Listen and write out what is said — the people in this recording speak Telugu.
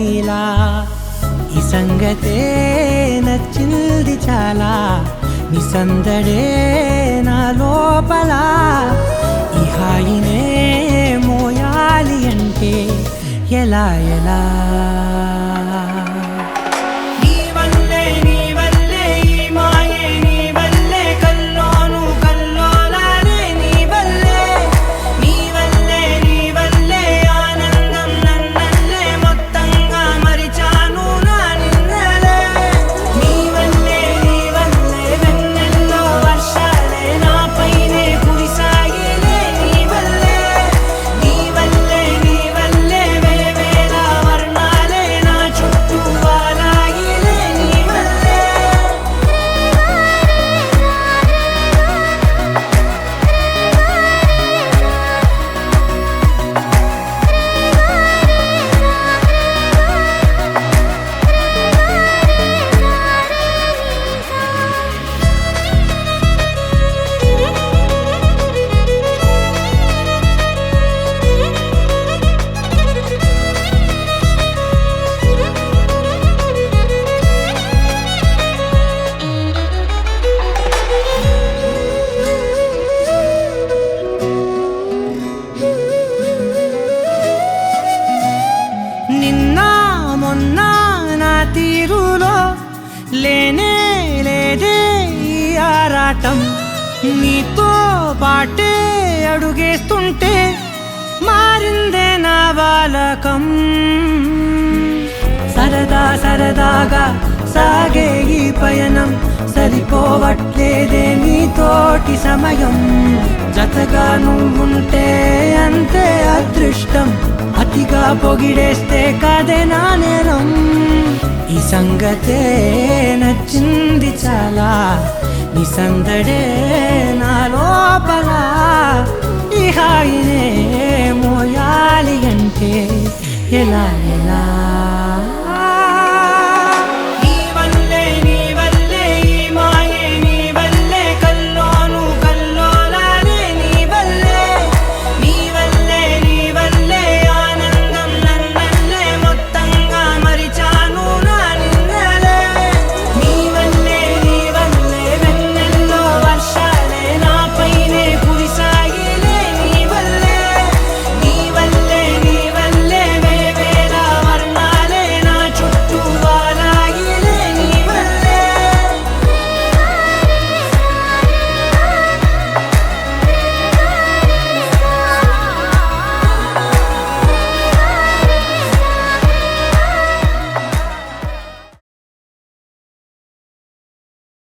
నీలా ఈ సంగతే నచ్చింది చాలా నీ సందడే నా లోపల ఈ హాయినే మోయాలి అంటే ఎలా ఎలా తీరులో లేనే లేదే ఈ ఆరాటం నీతో పాటే అడుగేస్తుంటే మారిందే నా బాలకం సరదా సరదాగా సాగే ఈ పయనం సరిపోవట్లేదే నీతోటి సమయం జతగా నువ్వుంటే అంతే అదృష్టం అతిగా పొగిడేస్తే కాదే నా నేరం ఈ సంగతే నచ్చింది చాలా నీ సందడే నా లోపల ఈ హాయినే మోయాలి అంటే ఎలా ఎలా